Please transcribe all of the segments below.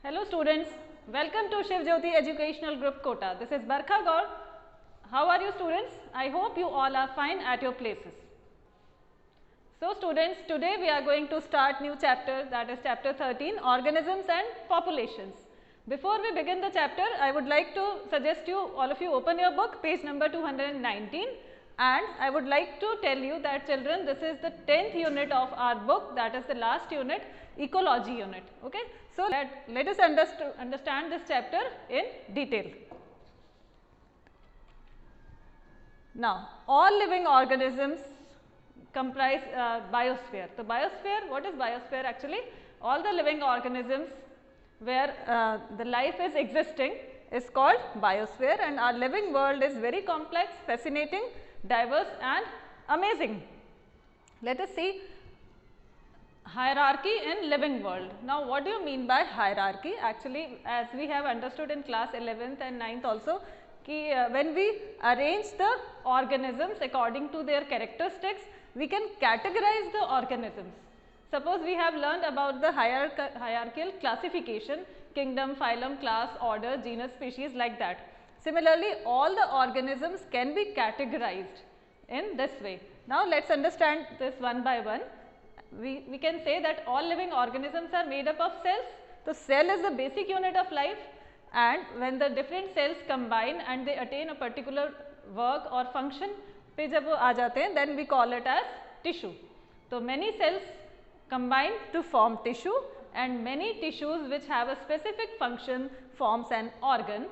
Hello students, welcome to Shiv Jyoti Educational Group Kota. This is Barkha Gaur. How are you students? I hope you all are fine at your places. So students, today we are going to start new chapter, that is chapter 13, Organisms and Populations. Before we begin the chapter, I would like to suggest you, all of you open your book, page number 219, and I would like to tell you that children, this is the 10th unit of our book, that is the last unit, Ecology unit. Okay? So let us understand this chapter in detail. Now, all living organisms comprise biosphere. So, biosphere, what is biosphere actually? All the living organisms where the life is existing is called biosphere, and our living world is very complex, fascinating, diverse and amazing. Let us see hierarchy in living world. Now, what do you mean by hierarchy? Actually, as we have understood in class 11th and 9th also, when we arrange the organisms according to their characteristics, we can categorize the organisms. Suppose we have learned about the hierarchical classification, kingdom, phylum, class, order, genus, species, like that. Similarly, all the organisms can be categorized in this way. Now, let us understand this one by one. We can say that all living organisms are made up of cells. So, cell is the basic unit of life, and when the different cells combine and they attain a particular work or function, पे जब वो आ जाते हैं, then we call it as tissue. So, many cells combine to form tissue, and many tissues which have a specific function forms an organ,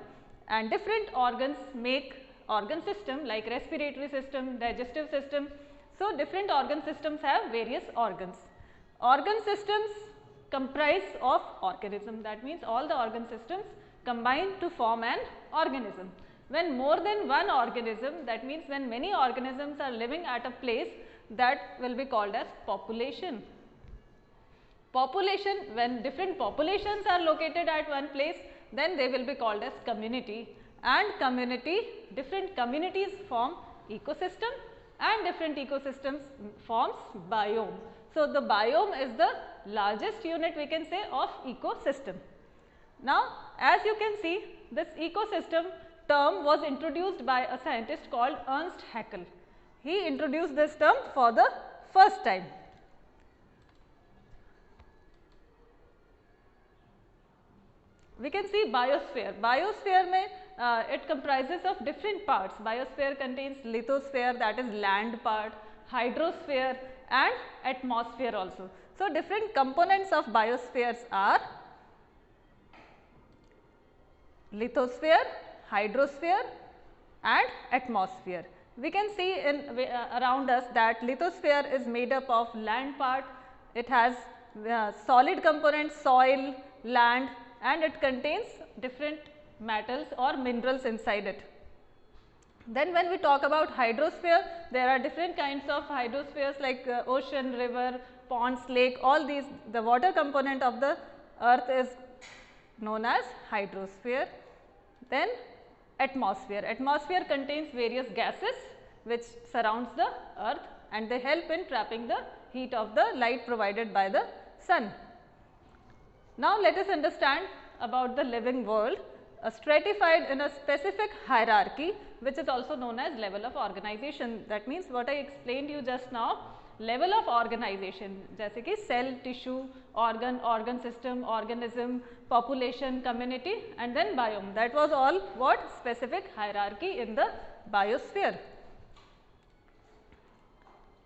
and different organs make organ system like respiratory system, digestive system. So, different organ systems have various organs. Organ systems comprise of organism, that means all the organ systems combine to form an organism. When more than one organism, that means when many organisms are living at a place, that will be called as population. Population, when different populations are located at one place, then they will be called as community, and community, different communities form ecosystem, and different ecosystems forms biome. So, the biome is the largest unit, we can say, of ecosystem. Now, as you can see, this ecosystem term was introduced by a scientist called Ernst Haeckel. He introduced this term for the first time. We can see biosphere. Biosphere mein, it comprises of different parts. Biosphere contains lithosphere, that is land part, hydrosphere and atmosphere also. So, different components of biospheres are lithosphere, hydrosphere and atmosphere. We can see around us that lithosphere is made up of land part, it has solid components, soil, land, and it contains different metals or minerals inside it. Then when we talk about hydrosphere, there are different kinds of hydrospheres like ocean, river, ponds, lake, all these, the water component of the earth is known as hydrosphere. Then atmosphere. Atmosphere contains various gases which surrounds the earth, and they help in trapping the heat of the light provided by the sun. Now, let us understand about the living world, stratified in a specific hierarchy, which is also known as level of organization. That means what I explained you just now, level of organization, जैसे कि cell, tissue, organ system, organism, population, community and then biome. That was all what specific hierarchy in the biosphere.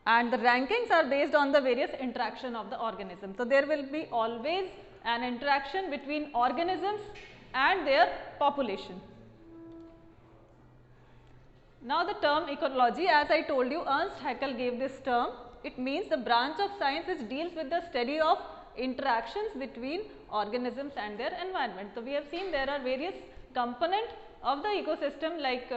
And the rankings are based on the various interaction of the organism. So, there will be always an interaction between organisms and their population. Now, the term ecology, as I told you, Ernst Haeckel gave this term. It means the branch of science which deals with the study of interactions between organisms and their environment. So, we have seen there are various components of the ecosystem like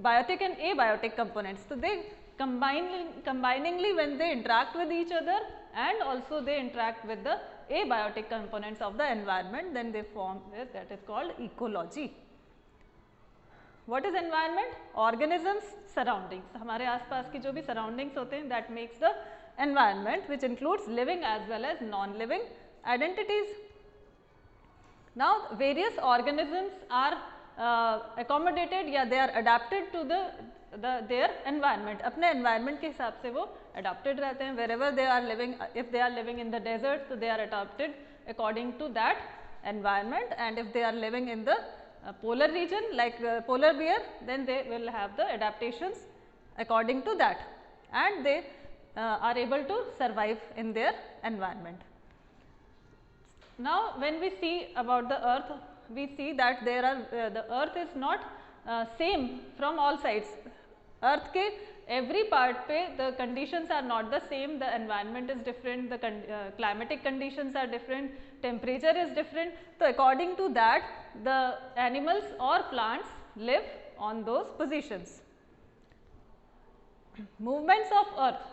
biotic and abiotic components. So, they combiningly when they interact with each other and also they interact with the abiotic components of the environment, then they form this, that is called ecology. What is environment? Organisms, surroundings. हमारे आसपास की जो भी surroundings होते हैं, that makes the environment, which includes living as well as non-living entities. Now various organisms are accommodated या they are adapted to their environment. अपने environment के हिसाब से वो adapted रहते हैं. Wherever they are living, if they are living in the desert, so they are adapted according to that environment, and if they are living in the polar region like polar bear, then they will have the adaptations according to that, and they are able to survive in their environment. Now when we see about the earth, we see that there are the earth is not same from all sides. Earth के every part पे the conditions are not the same, the environment is different, the climatic conditions are different, temperature is different. So according to that the animals or plants live on those positions. Movements of earth.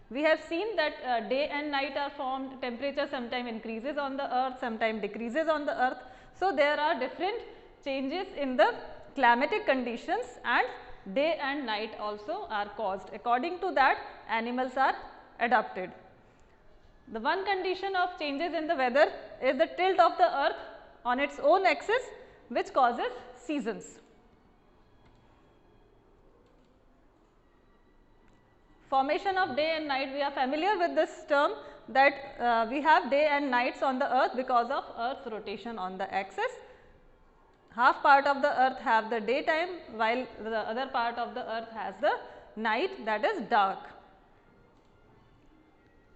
We have seen that day and night are formed, temperature sometimes increases on the earth, sometimes decreases on the earth. So there are different changes in the climatic conditions, and day and night also are caused. According to that animals are adapted. The one condition of changes in the weather is the tilt of the earth on its own axis, which causes seasons. Formation of day and night, we are familiar with this term, that we have day and nights on the earth because of earth's rotation on the axis. Half part of the earth have the daytime, while the other part of the earth has the night, that is dark.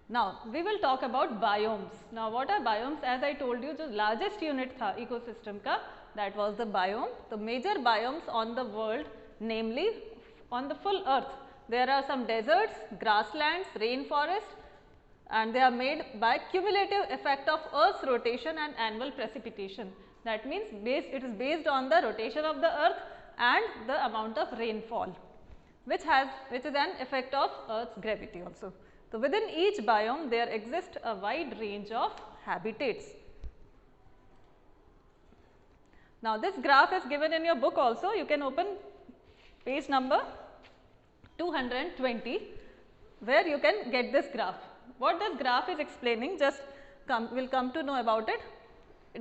Now we will talk about biomes. Now what are biomes? As I told you, the largest unit tha ecosystem ka, that was the biome. The major biomes on the world, namely on the full earth, there are some deserts, grasslands, rainforest, and they are made by cumulative effect of earth's rotation and annual precipitation. That means it is based on the rotation of the earth and the amount of rainfall, which is an effect of earth's gravity also. So within each biome there exists a wide range of habitats. Now this graph is given in your book also. You can open page number 220, where you can get this graph. What this graph is explaining, just we'll come to know about it.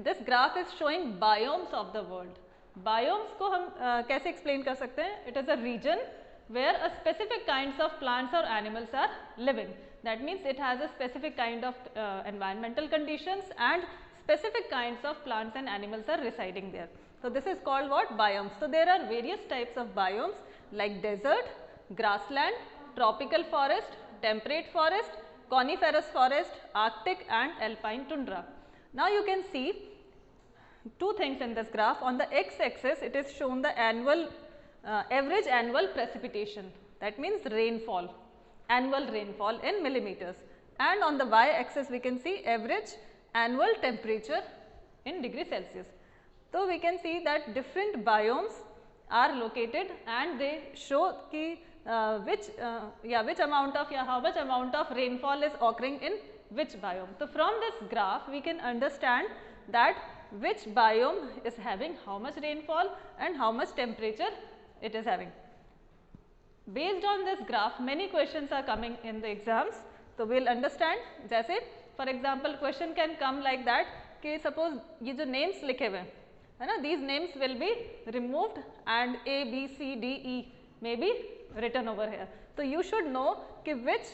This graph is showing biomes of the world. Biomes को हम कैसे explain कर सकते हैं? It is a region where a specific kinds of plants or animals are living. That means it has a specific kind of environmental conditions, and specific kinds of plants and animals are residing there. So this is called what? Biomes. So there are various types of biomes like desert, grassland, tropical forest, temperate forest, coniferous forest, arctic and alpine tundra. Now you can see two things in this graph. On the x-axis it is shown the average annual precipitation, that means rainfall, annual rainfall in millimeters, and on the y-axis we can see average annual temperature in degree Celsius. So we can see that different biomes are located, and they show ki how much amount of rainfall is occurring in which biome. So from this graph we can understand that which biome is having how much rainfall and how much temperature it is having. Based on this graph many questions are coming in the exams. So we will understand, जैसे for example question can come like that कि suppose ये जो names लिखे हुए है ना, these names will be removed and A, B, C, D, E may be written over here. So you should know कि which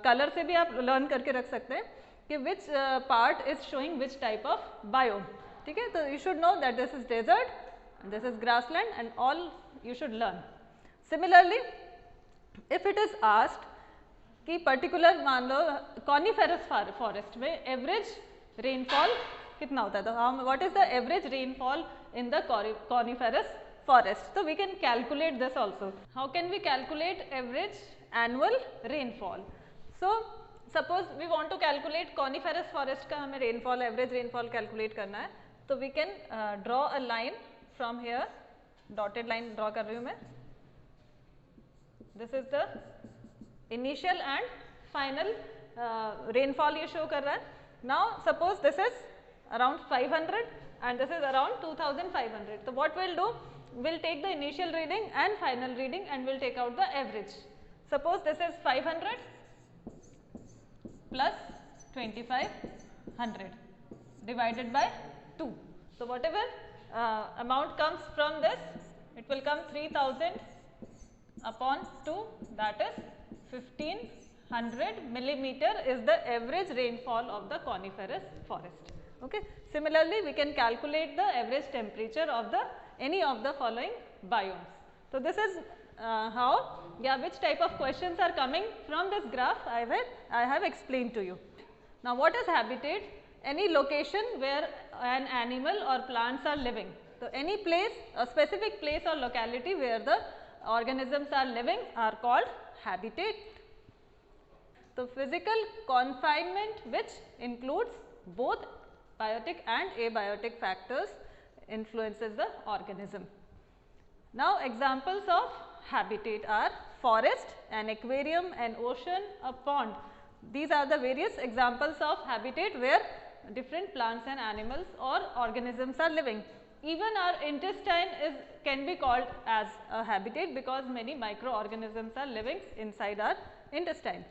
color से भी आप learn करके रख सकते हैं कि which part is showing which type of biome. ठीक है, तो you should know that this is desert and this is grassland, and all you should learn. Similarly, if it is asked कि particular मान लो coniferous forest में average rainfall कितना होता है, तो what is the average rainfall in the coniferous forest? So we can calculate this also. How can we calculate average annual rainfall? So suppose we want to calculate coniferous forest का हमें rainfall, average rainfall calculate करना है, तो we can draw a line from here, dotted line draw कर रही हूँ मैं. This is the initial and final rainfall ये show कर रहा है. Now suppose this is around 500 and this is around 2500. So what we'll do, we'll take the initial reading and final reading and we'll take out the average. Suppose this is 500 plus 2500 divided by 2. So whatever amount comes from this, it will come 3000 upon 2, that is 1500 millimeter is the average rainfall of the coniferous forest. Okay. Similarly, we can calculate the average temperature of the any of the following biomes. So this is how, which type of questions are coming from this graph I have explained to you. Now what is habitat? Any location where an animal or plants are living. So any place, a specific place or locality where the organisms are living are called habitat. So physical confinement, which includes both biotic and abiotic factors, influences the organism. Now examples of habitat are forest, an aquarium, an ocean, a pond. These are the various examples of habitat where different plants and animals or organisms are living. Even our intestine can be called as a habitat because many microorganisms are living inside our intestine.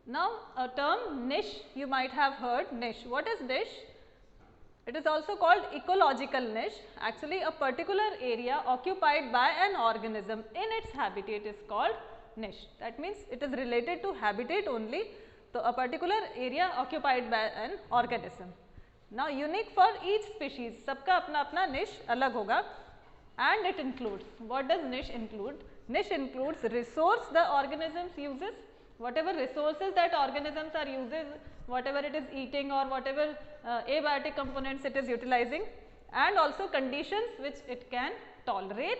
Now a term niche, you might have heard niche. What is niche? It is also called ecological niche. Actually a particular area occupied by an organism in its habitat is called niche. That means it is related to habitat only. So a particular area occupied by an organism. Now unique for each species, सबका अपना अपना niche अलग होगा, and it includes, what does niche include? Niche includes resource the organisms uses, whatever resources that organisms are using, whatever it is eating or whatever abiotic components it is utilizing, and also conditions which it can tolerate,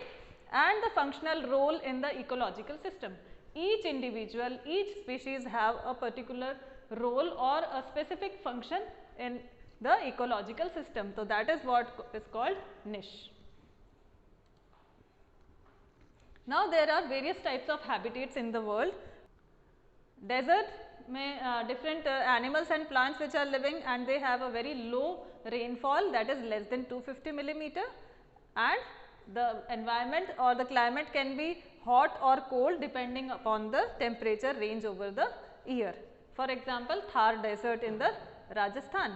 and the functional role in the ecological system. Each individual, each species have a particular role or a specific function in the ecological system. So that is what is called niche. Now there are various types of habitats in the world. Desert may different animals and plants which are living, and they have a very low rainfall, that is less than 250 millimeter, and the environment or the climate can be hot or cold depending upon the temperature range over the year. For example, Thar desert in the Rajasthan.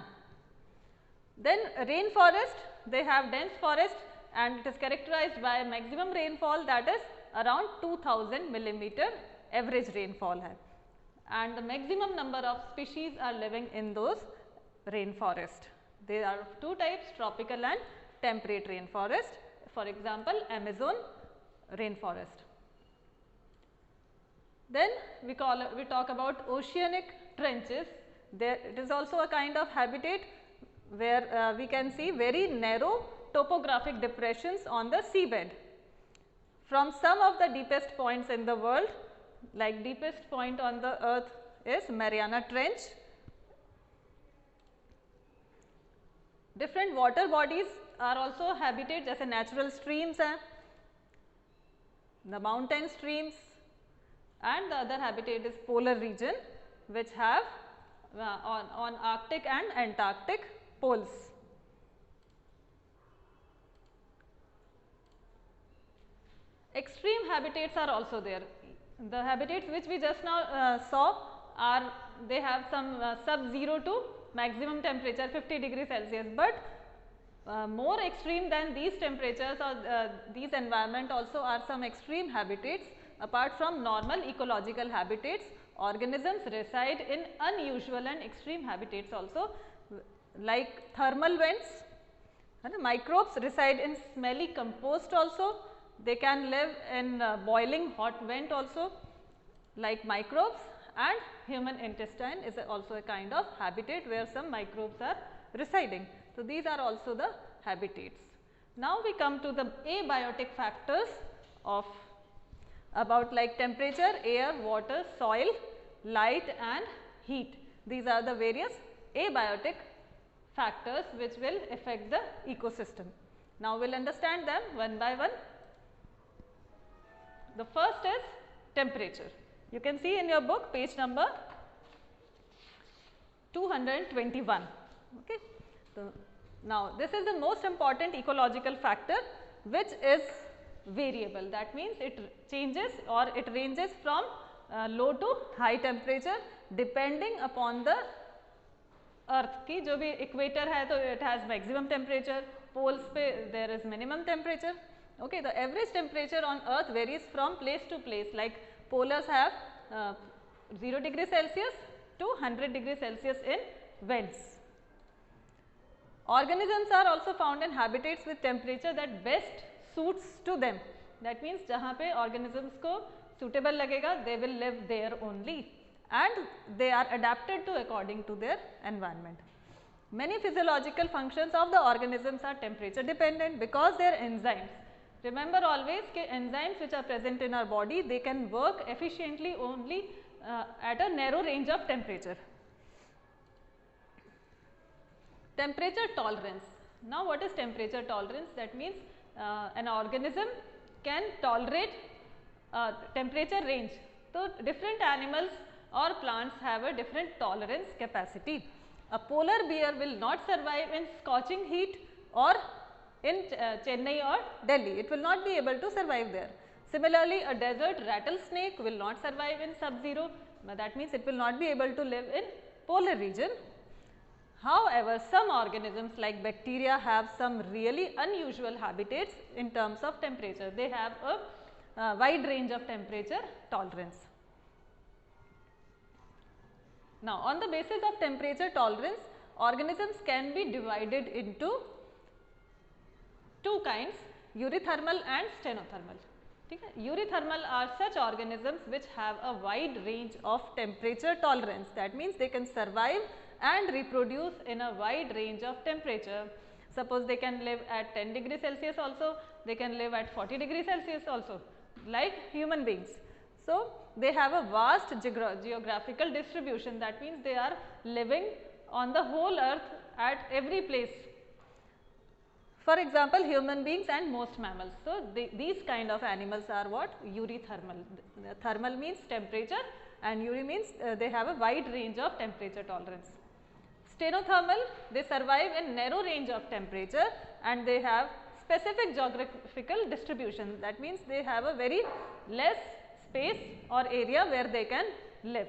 Then rainforest, they have dense forest and it is characterized by maximum rainfall, that is around 2000 millimeter average rainfall hai, and the maximum number of species are living in those rainforest. There are two types, tropical and temperate rainforest. For example, Amazon rainforest. Then we talk about oceanic trenches. There it is also a kind of habitat where we can see very narrow topographic depressions on the seabed. From some of the deepest points in the world, like deepest point on the earth is Mariana Trench. Different water bodies are also habitat, जैसे natural streams हैं, the mountain streams, and the other habitat is polar region, which have on Arctic and Antarctic poles. Extreme habitats are also there. The habitats which we just now saw are, they have some sub-zero to maximum temperature 50 degrees Celsius, but more extreme than these temperatures or these environment also are some extreme habitats. Apart from normal ecological habitats, organisms reside in unusual and extreme habitats also, like thermal vents. Microbes reside in smelly compost also. They can live in boiling hot vent also, like microbes, and human intestine is also a kind of habitat where some microbes are residing. So these are also the habitats. Now we come to the abiotic factors of about like temperature, air, water, soil, light and heat. These are the various abiotic factors which will affect the ecosystem. Now we will understand them one by one. The first is temperature. You can see in your book page number 221. Okay. So now this is the most important ecological factor which is variable. That means it changes or it ranges from low to high temperature depending upon the अर्थ की जो भी equator है तो it has maximum temperature, poles पे there is minimum temperature. Okay, the average temperature on earth varies from place to place, like polars have 0 degree Celsius to 100 degree Celsius in vents. Organisms are also found in habitats with temperature that best suits to them. That means जहाँ पे organisms को suitable लगेगा, they will live there only and they are adapted to according to their environment. Many physiological functions of the organisms are temperature dependent because their enzymes. Remember always कि enzymes which are present in our body, they can work efficiently only at a narrow range of temperature. Temperature tolerance. Now what is temperature tolerance? That means an organism can tolerate temperature range. So different animals or plants have a different tolerance capacity. A polar bear will not survive in scorching heat or in Chennai or Delhi, it will not be able to survive there. Similarly, a desert rattlesnake will not survive in sub-zero, that means it will not be able to live in polar region. However, some organisms like bacteria have some really unusual habitats in terms of temperature. They have a wide range of temperature tolerance. Now, on the basis of temperature tolerance, organisms can be divided into two kinds, eurythermal and stenothermal. Eurythermal are such organisms which have a wide range of temperature tolerance. That means they can survive and reproduce in a wide range of temperature. Suppose they can live at 10 degrees Celsius also, they can live at 40 degrees Celsius also, like human beings. So, they have a vast geographical distribution. That means they are living on the whole earth at every place. For example, human beings and most mammals. So, these kind of animals are what? Eurythermal. Thermal means temperature and eury means they have a wide range of temperature tolerance. Stenothermal, they survive in narrow range of temperature and they have specific geographical distribution. That means they have a very less space or area where they can live.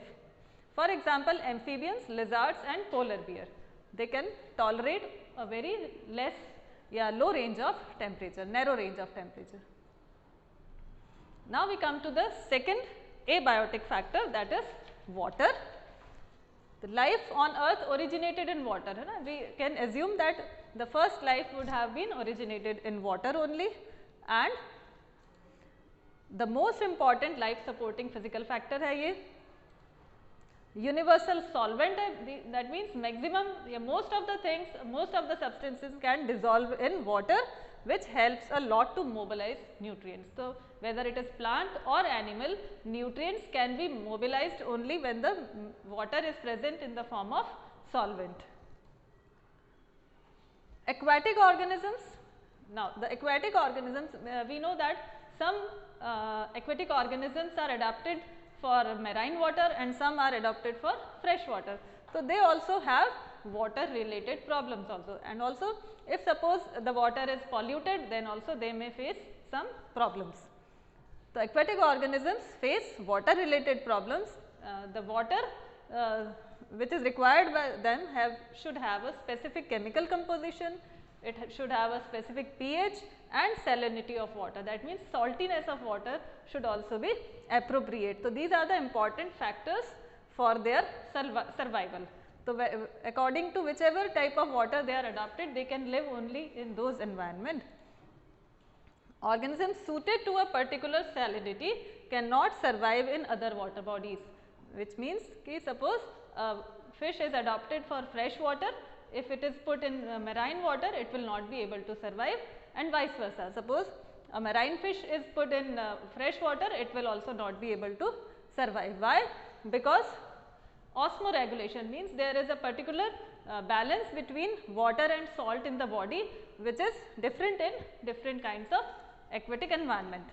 For example, amphibians, lizards and polar bear. They can tolerate a very less low range of temperature, narrow range of temperature. Now we come to the second abiotic factor, that is water. The life on earth originated in water. We can assume that the first life would have been originated in water only, and the most important life supporting physical factor है ये. Universal solvent है, that means maximum, most of the things, most of the substances can dissolve in water, which helps a lot to mobilize nutrients. So, whether it is plant or animal, nutrients can be mobilized only when the water is present in the form of solvent. Aquatic organisms. Now, the aquatic organisms, we know that some aquatic organisms are adapted for marine water and some are adapted for fresh water. So, they also have water related problems also, and also if suppose the water is polluted, then also they may face some problems. So, aquatic organisms face water related problems. The water which is required by them should have a specific chemical composition, it should have a specific pH and salinity of water. That means saltiness of water should also be appropriate. So, these are the important factors for their survival. So, according to whichever type of water they are adapted, they can live only in those environments. Organisms suited to a particular salinity cannot survive in other water bodies, which means ki suppose fish is adapted for fresh water, if it is put in marine water, it will not be able to survive, and vice versa. Suppose a marine fish is put in fresh water, it will also not be able to survive. Why? Because osmoregulation means there is a particular balance between water and salt in the body, which is different in different kinds of aquatic environment.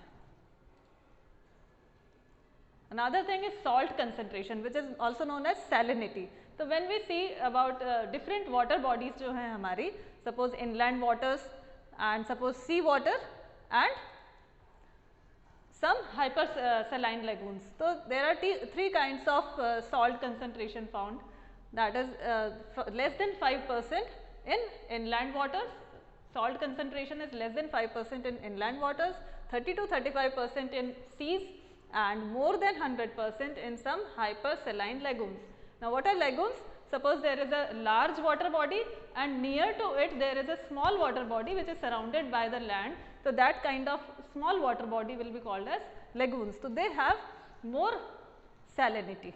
Another thing is salt concentration, which is also known as salinity. So, when we see about different water bodies जो हैं हमारी, suppose inland waters and suppose sea water and some hypersaline lagoons. So, there are three kinds of salt concentration found. that is less than 5% in inland waters. Salt concentration is less than 5% in inland waters, 30 to 35% in seas, and more than 100% in some hypersaline lagoons. Now, what are lagoons? Suppose there is a large water body and near to it there is a small water body which is surrounded by the land. So, that kind of small water body will be called as lagoons. So, they have more salinity.